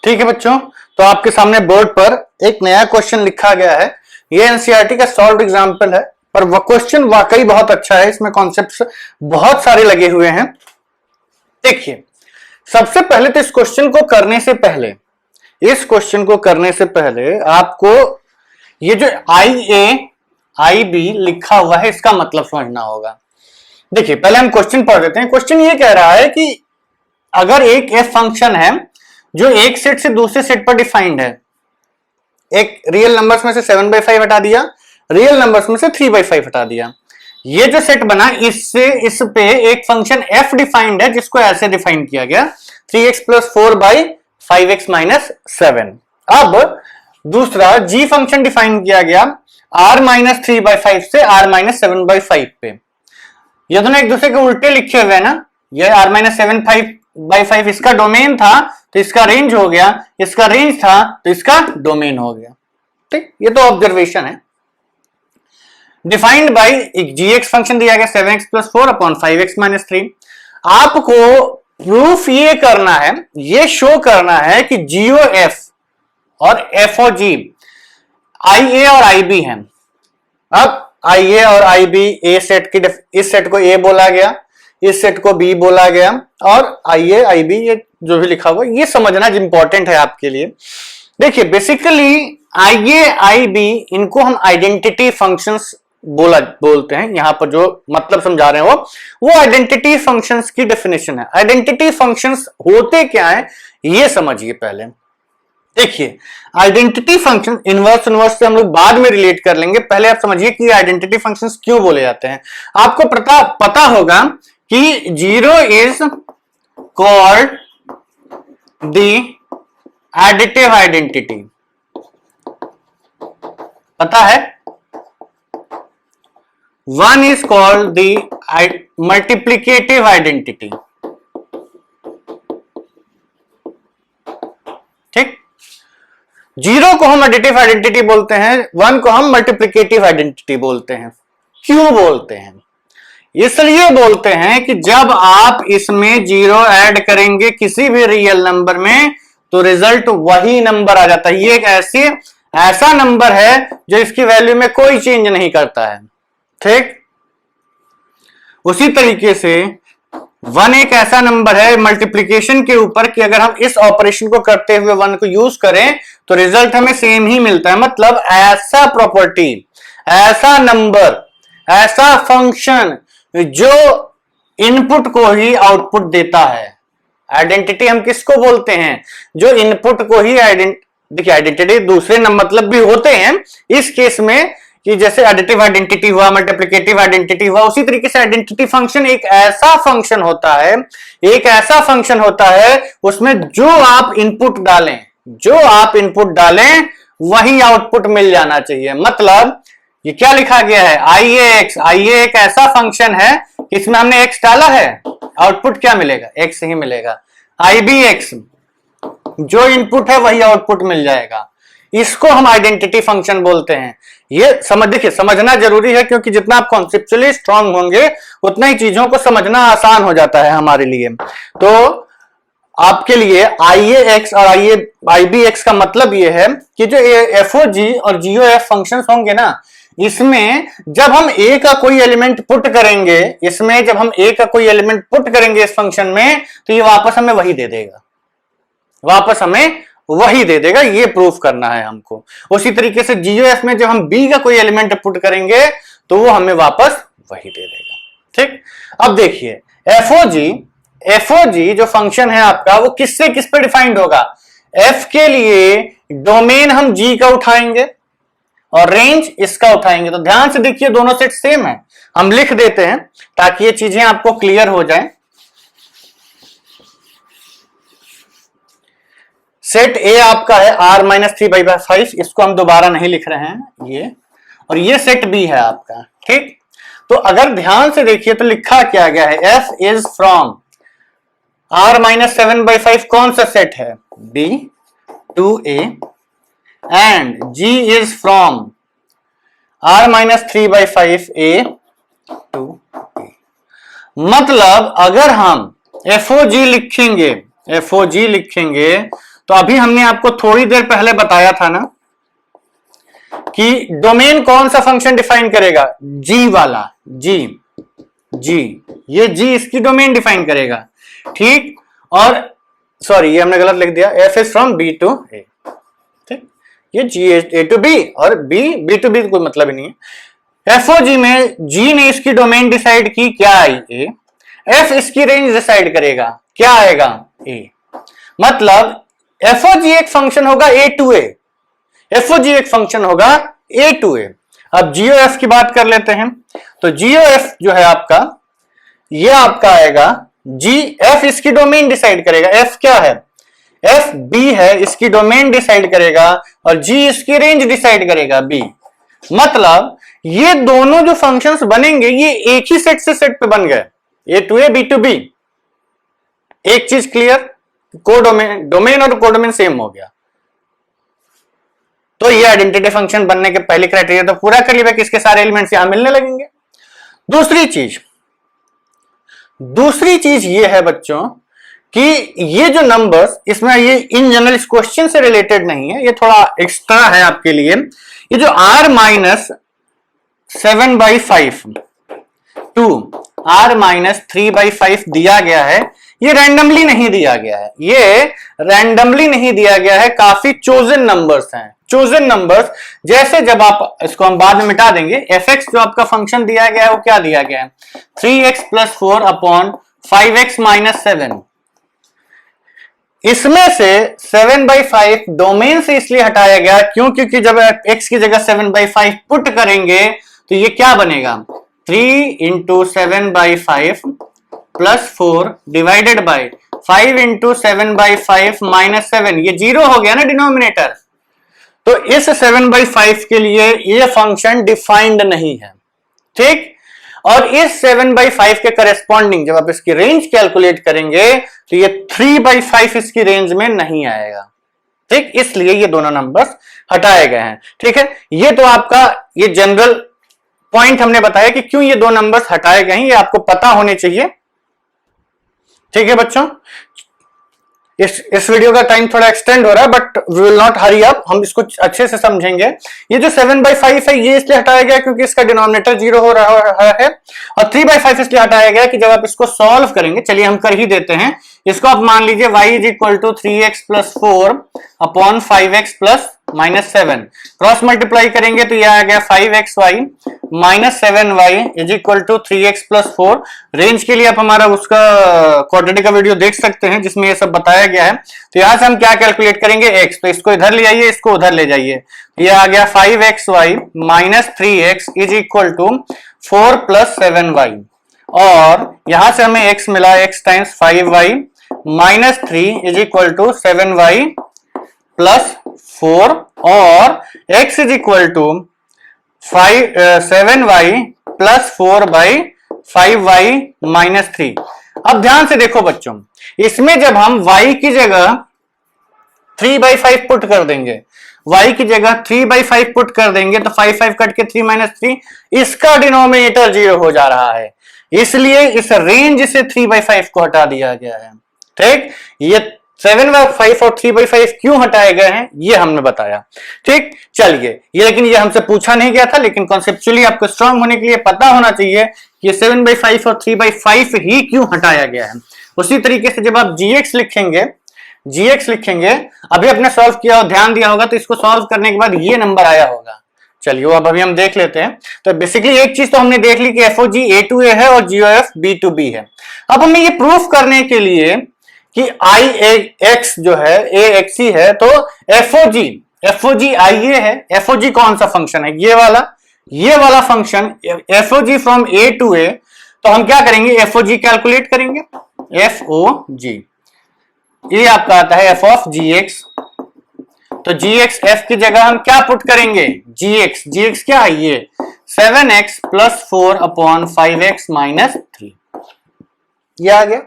ठीक है बच्चों, तो आपके सामने बोर्ड पर एक नया क्वेश्चन लिखा गया है। ये एनसीईआरटी का सॉल्व एग्जांपल है, पर वो क्वेश्चन वाकई बहुत अच्छा है। इसमें कॉन्सेप्ट्स बहुत सारे लगे हुए हैं। देखिए, सबसे पहले तो इस क्वेश्चन को करने से पहले आपको ये जो आई ए आई बी लिखा हुआ है इसका मतलब समझना होगा। देखिए, पहले हम क्वेश्चन पढ़ देते हैं। क्वेश्चन ये कह रहा है कि अगर एक एफ फंक्शन है जो एक सेट से दूसरे सेट पर डिफाइंड है, एक रियल नंबर्स में से 7/5 हटा दिया, रियल नंबर्स में से 3/5 हटा दिया, ये जो सेट बना इससे इस पे एक फंक्शन f डिफाइंड है जिसको ऐसे डिफाइन किया गया 3x + 4/5x - 7। अब दूसरा g फंक्शन डिफाइन किया गया r - 3/5 से r - 7/5 पे। ये दोनों एक दूसरे के उल्टे लिखे हुए हैं ना, ये r - 7/5 इसका डोमेन था तो इसका रेंज हो गया, इसका रेंज था तो इसका डोमेन हो गया। ठीक, ये तो ऑब्जर्वेशन है। डिफाइंड बाय एक gx फंक्शन दिया गया 7x + 4/5x - 3। आपको प्रूफ ये करना है, ये शो करना है कि GOF और FOG IA और IB हैं। अब IA और IB ए सेट की इस सेट को A बोला गया, इस सेट को B बोला गया, और IA IB ये जो भी लिखा हुआ ये समझना इंपॉर्टेंट है आपके लिए। देखिए, बेसिकली IA IB इनको हम आइडेंटिटी फंक्शंस बोलते हैं। यहां पर जो मतलब समझा रहे हैं वो आइडेंटिटी फंक्शंस की डेफिनेशन है। आइडेंटिटी फंक्शंस होते क्या है ये समझिए पहले। देखिए, आइडेंटिटी फंक्शन इनवर्स से हम लोग बाद में रिलेट कर लेंगे। पहले आप समझिए कि आइडेंटिटी फंक्शंस क्यों बोले जाते हैं। आपको पता होगा कि 0 is called the additive identity, पता है। 1 is called the multiplicative identity। ठीक, 0 को हम एडिटिव आइडेंटिटी बोलते हैं, 1 को हम मल्टीप्लिकेटिव आइडेंटिटी बोलते हैं। क्यों बोलते हैं? इसलिए बोलते हैं कि जब आप इसमें 0 ऐड करेंगे किसी भी रियल नंबर में तो रिजल्ट वही नंबर आ जाता है। ये एक ऐसा नंबर है जो इसकी वैल्यू में कोई चेंज नहीं करता है। ठीक, उसी तरीके से 1 एक ऐसा नंबर है मल्टीप्लिकेशन के ऊपर कि अगर हम इस ऑपरेशन को करते हुए 1 को यूज करें तो रिजल्ट हमें सेम ही मिलता है। मतलब ऐसा प्रॉपर्टी, ऐसा नंबर, ऐसा फंक्शन जो इनपुट को ही आउटपुट देता है। आइडेंटिटी हम किसको बोलते हैं? जो इनपुट को ही देखिए, आइडेंटिटी दूसरे मतलब भी होते हैं इस केस में कि जैसे एडिटिव आइडेंटिटी हुआ, मल्टीप्लिकेटिव आइडेंटिटी हुआ, उसी तरीके से आइडेंटिटी फंक्शन एक ऐसा फंक्शन होता है उसमें जो आप इनपुट डालें वही आउटपुट मिल जाना चाहिए। मतलब ये क्या लिखा गया है, IA एक ऐसा फंक्शन है इसमें हमने x डाला है, आउटपुट क्या मिलेगा? x ही मिलेगा। IBX जो इनपुट है वही आउटपुट मिल जाएगा। इसको हम आइडेंटिटी फंक्शन बोलते हैं। ये देखिए, समझना जरूरी है क्योंकि जितना आप कॉन्सेप्चुअली स्ट्रांग होंगे उतना ही चीजों को समझना आसान हो जाता है हमारे लिए। तो आपके लिए IAX और IBX का मतलब ये है कि जो FOG और GOF फंक्शंस होंगे ना, इसमें जब हम A का कोई एलिमेंट पुट करेंगे, इस फंक्शन में, तो ये वापस हमें वही दे देगा। ये प्रूफ करना है हमको। उसी तरीके से GOF में जब हम B का कोई एलिमेंट पुट करेंगे तो वो हमें वापस वही दे देगा। ठीक, अब देखिए FOG जो फंक्शन है आपका वो किस पे डिफाइंड होगा? F के लिए डोमेन हम G का उठाएंगे और रेंज इसका उठाएंगे। तो ध्यान से देखिए, दोनों सेट सेम है। हम लिख देते हैं ताकि ये चीजें आपको क्लियर हो जाएं। सेट A आपका है R - 3/5, इसको हम दोबारा नहीं लिख रहे हैं ये, और ये सेट B है आपका। ठीक, तो अगर ध्यान से देखिए तो लिखा क्या गया है, F इज फ्रॉम R - 7/5 कौन सा सेट है? B to A and g is from r minus 3/5 a to b। मतलब अगर हम FOG लिखेंगे तो अभी हमने आपको थोड़ी देर पहले बताया था ना कि डोमेन कौन सा फंक्शन डिफाइन करेगा, g वाला, g ये g इसकी डोमेन डिफाइन करेगा, ठीक। और सॉरी ये हमने गलत लिख दिया, f is from b to a, ठीक। ये g a टू b और b टू b कोई मतलब ही नहीं है। FOG में g ने इसकी डोमेन डिसाइड की, क्या आई a, f इसकी रेंज डिसाइड करेगा, क्या आएगा a। मतलब FOG एक फंक्शन होगा a टू a, FOG एक फंक्शन होगा a टू a। अब GOF की बात कर लेते हैं, तो GOF जो है आपका, ये आपका आएगा g, f इसकी डोमेन डिसाइड करेगा, f क्या है, f b है, इसकी डोमेन डिसाइड करेगा और g इसकी रेंज डिसाइड करेगा b। मतलब ये दोनों जो फंक्शंस बनेंगे ये एक ही सेट से सेट पे बन गए, a to a b to b। एक चीज क्लियर, डोमेन और कोडोमेन सेम हो गया। तो ये आइडेंटिटी फंक्शन बनने के पहले क्राइटेरिया तो पूरा कर लिया कि इसके सारे एलिमेंट्स यहां मिलने लगेंगे। दूसरी चीज ये है बच्चों कि ये जो नंबर्स, इसमें ये इन जनरल इस क्वेश्चन से रिलेटेड नहीं है, ये थोड़ा एक्स्ट्रा है आपके लिए। ये जो r minus 7/5 to r minus 3/5 दिया गया है, ये रैंडमली नहीं दिया गया है, काफी चोजन नंबर्स हैं। चोजन नंबर्स जैसे जब आप इसको हम बाद में मिटा देंगे, fx जो आपका फंक्शन दिया गया है वो क्या दिया गया है, 3x + 4 अपॉन 5x - 7। इसमें से 7/5 डोमेन से इसलिए हटाया गया क्योंकि जब x की जगह 7/5 पुट करेंगे तो ये क्या बनेगा, 3 × 7/5 + 4 डिवाइडेड बाय 5 × 7/5 - 7, ये 0 हो गया ना डिनोमिनेटर। तो इस 7/5 के लिए ये फंक्शन डिफाइंड नहीं है, ठीक। और इस 7/5 के करेस्पॉन्डिंग जब आप इसकी रेंज कैलकुलेट करेंगे तो ये 3/5 इसकी रेंज में नहीं आएगा, ठीक। इसलिए ये दोनों नंबर्स हटाए गए हैं, ठीक है। ये तो आपका ये जनरल पॉइंट हमने बताया कि क्यों ये दो नंबर्स हटाए गए हैं, ये आपको पता होने चाहिए, ठीक है बच्चों। इस वीडियो का टाइम थोड़ा एक्सटेंड हो रहा है but we will not hurry up, हम इसको अच्छे से समझेंगे। ये जो 7/5 है ये इसलिए हटाया गया क्योंकि इसका डिनोमिनेटर 0 हो रहा है, और 3/5 इसलिए हटाया गया कि जब आप इसको सॉल्व करेंगे, चलिए हम कर ही देते हैं इसको। आप मान लीजिए y = 3x + 4 upon 5x - 7, cross multiply करेंगे तो यह आ गया 5xy - 7y = 3x + 4। रेंज के लिए आप हमारा उसका क्वाड्रेटिक का वीडियो देख सकते हैं जिसमें ये सब बताया गया है। तो यहां से हम क्या कैलकुलेट करेंगे, x, तो इसको इधर ले जाइए, इसको उधर ले जाइए, ये आ गया 5xy - 3x = 4 + 7y, और यहां से हमें x मिला, x टाइम्स 5y - 3 = 7y + 4, और x = 7y + 4/5y - 3। अब ध्यान से देखो बच्चों, इसमें जब हम y की जगह 3/5 पुट कर देंगे, y की जगह 3/5 पुट कर देंगे तो 5 कट के 3 - 3, इसका डिनोमिनेटर 0 हो जा रहा है, इसलिए इस रेंज से 3/5 को हटा दिया गया है, ठीक। ये 7/5 और 3/5 क्यों हटाए गए हैं ये हमने बताया, ठीक। चलिए, ये लेकिन ये हमसे पूछा नहीं गया था, लेकिन कॉन्सेप्चुअली आपको स्ट्रांग होने के लिए पता होना चाहिए कि 7/5 और 3/5 ही क्यों हटाया गया है। उसी तरीके से जब आप gx लिखेंगे, अभी आपने सॉल्व किया और ध्यान दिया होगा तो इसको सॉल्व करने के बाद ये नंबर आया होगा। चलिए अब अभी हम देख लेते हैं। तो बेसिकली एक चीज तो हमने देख ली कि FOG A to A है और GOF B to B है। अब हमें ये प्रूफ करने के लिए कि IX जो है AXE है, तो FOG IA है। FOG कौन सा फंक्शन है, ये वाला function FOG from A to A। तो हम क्या करेंगे, FOG कैलकुलेट करेंगे, FOG ये आपका आता है f of gx। तो gx f की जगह हम क्या पुट करेंगे, gx क्या है, ये 7x + 4 अपॉन 5x - 3, ये आ गया।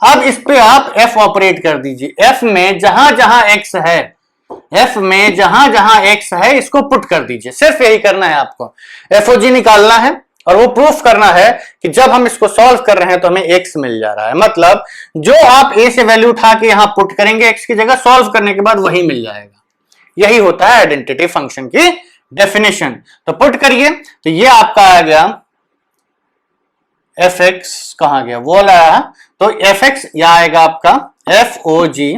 अब इस पे आप f ऑपरेट कर दीजिए, f में जहां जहां x है, एफ में जहां जहां एक्स है इसको पुट कर दीजिए, सिर्फ यही करना है आपको। एफओजी निकालना है और वो प्रूफ करना है कि जब हम इसको सॉल्व कर रहे हैं तो हमें एक्स मिल जा रहा है, मतलब जो आप ए से वैल्यू उठा के यहां पुट करेंगे एक्स की जगह, सॉल्व करने के बाद वही मिल जाएगा। यही होता है आइडेंटिटी फंक्शन की डेफिनेशन। तो पुट करिए, तो ये आपका आ गया एफ एक्स, कहां गया वो लाया, तो एफ एक्स यह आएगा आपका f o g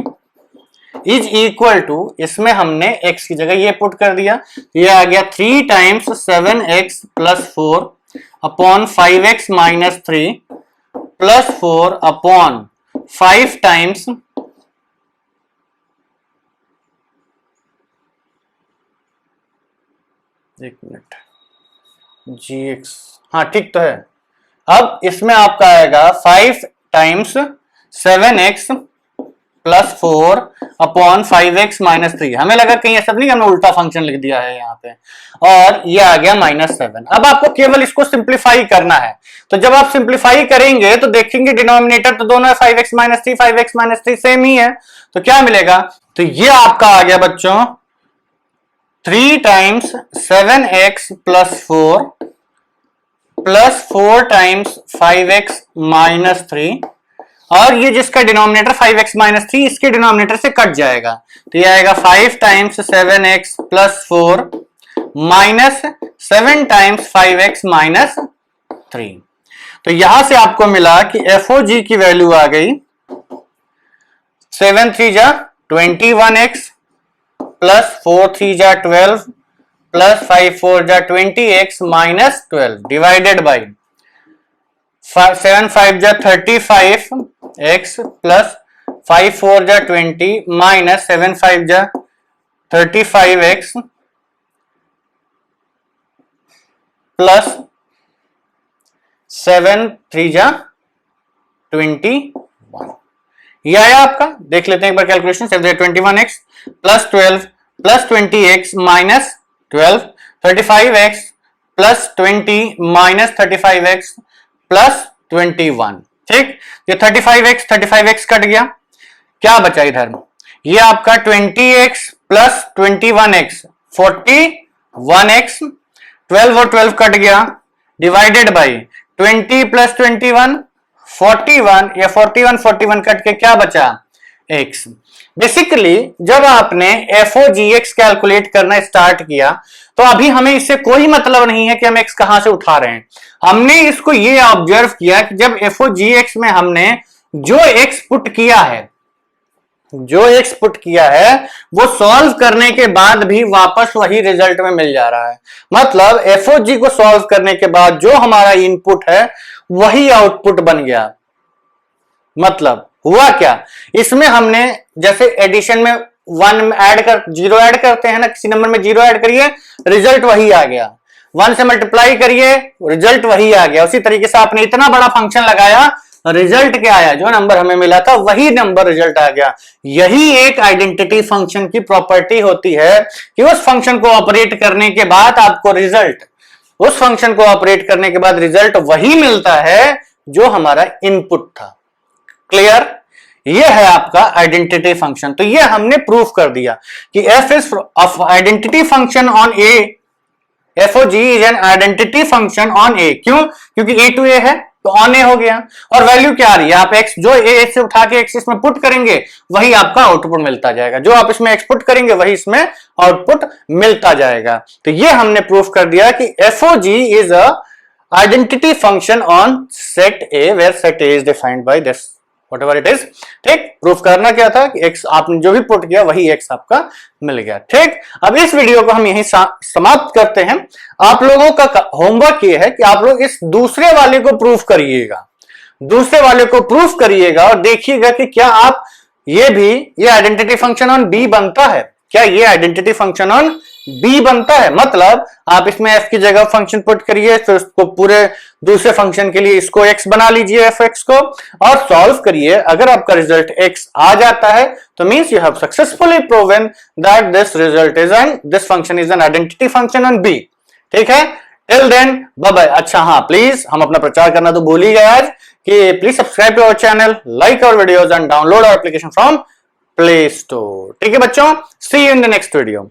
is equal to, इसमें हमने x की जगह ये पुट कर दिया, ये आ गया 3 times 7x plus 4 upon 5x minus 3 plus 4 upon 5 times एक मिनट gx, हाँ ठीक तो है। अब इसमें आपका आएगा 5 times 7x plus 4 upon 5x minus 3। हमें लगा कहीं ऐसा नहीं कि हमने उल्टा फंक्शन लिख दिया है यहाँ पे, और ये आ गया -7। अब आपको केवल इसको सिंप्लीफाई करना है, तो जब आप सिंप्लीफाई करेंगे तो देखेंगे डिनोमिनेटर तो दोनों है 5x minus 3, 5x minus 3 same ही है, तो क्या मिलेगा, तो ये आपका आ गया बच्चों 3 times 7x plus 4 plus 4 times 5x minus 3, और ये जिसका डिनोमिनेटर 5x माइनस 3 इसके डिनोमिनेटर से कट जाएगा, तो ये आएगा 5 times 7x plus 4 minus 7 times 5x minus 3। तो यहां से आपको मिला कि एफओजी की वैल्यू आ गई 7 3 जा 21x प्लस 4 3 जा 12 प्लस 5 4 जा 20x माइनस 12 डिवाइडेड बाई 7 5 जा 35x प्लस 5 4 जा 20 माइनस 7 5 जा 35x प्लस 7 3 जा 21। यह आया आपका, देख लेते हैं एक बार calculation. 21x plus 12 plus 20x minus 12, 35x plus 20 minus 35x plus 21। ठीक, ये 35x कट गया, क्या बचा इधर, ये आपका 20x प्लस 21x 41x, 12 और 12 कट गया, डिवाइडेड बाई 20 प्लस 21 41, या 41 कट के क्या बचा x। बेसिकली जब आपने FOGX कैलकुलेट करना स्टार्ट किया तो अभी हमें इससे कोई मतलब नहीं है कि हम x कहां से उठा रहे हैं, हमने इसको ये ऑब्जर्व किया कि जब FOGX में हमने जो x पुट किया है वो सॉल्व करने के बाद भी वापस वही रिजल्ट में मिल जा रहा है, मतलब FOG को सॉल्व करने के बाद जो हमारा इनपुट है वही आउटपुट बन गया। मतलब हुआ क्या, इसमें हमने जैसे एडिशन में 1 ऐड कर 0 ऐड करते हैं ना, किसी नंबर में 0 ऐड करिए रिजल्ट वही आ गया, 1 से मल्टीप्लाई करिए रिजल्ट वही आ गया, उसी तरीके से आपने इतना बड़ा फंक्शन लगाया रिजल्ट क्या आया, जो नंबर हमें मिला था वही नंबर रिजल्ट आ गया। यही एक आइडेंटिटी फंक्शन की प्रॉपर्टी होती है कि उस फंक्शन को ऑपरेट करने के बाद आपको रिजल्ट, उस फंक्शन को ऑपरेट करने के बाद रिजल्ट वही मिलता है जो हमारा इनपुट था। क्लियर, ये है आपका आइडेंटिटी फंक्शन। तो ये हमने प्रूफ कर दिया कि F is of identity function on A, FOG is an identity function on A. क्यों, क्योंकि ए टू ए है तो ऑन ए हो गया, और वैल्यू क्या आ रही है, आप एक्स जो ए से उठा के एक्स इसमें पुट करेंगे वही आपका आउटपुट मिलता जाएगा, जो आप इसमें एक्स पुट करेंगे वही इसमें आउटपुट मिलता जाएगा। तो ये हमने प्रूफ कर दिया कि FOG is a identity function on set A where set A is defined by this whatever it is। ठीक, प्रूफ करना क्या था कि x आपने जो भी पुट किया वही x आपका मिल गया। ठीक, अब इस वीडियो को हम यहीं समाप्त करते हैं। आप लोगों का होमवर्क ये है कि आप लोग इस दूसरे वाले को प्रूफ करिएगा, और देखिएगा कि क्या आप ये आइडेंटिटी फंक्शन ऑन b बनता है, क्या ये आइडेंटिटी फंक्शन ऑन b बनता है। मतलब आप इसमें f की जगह फंक्शन पुट करिए, फिर उसको पूरे दूसरे फंक्शन के लिए इसको x बना लीजिए fx को, और सॉल्व करिए। अगर आपका रिजल्ट x आ जाता है तो means you have successfully proven that this function is an identity function on b। ठीक है, टिल देन बाय बाय। अच्छा हाँ, प्लीज हम अपना प्रचार करना तो भूल ही गए आज कि please subscribe to our channel, like our videos and download our application from play store. ठीक है बच्चों, see you in the next video.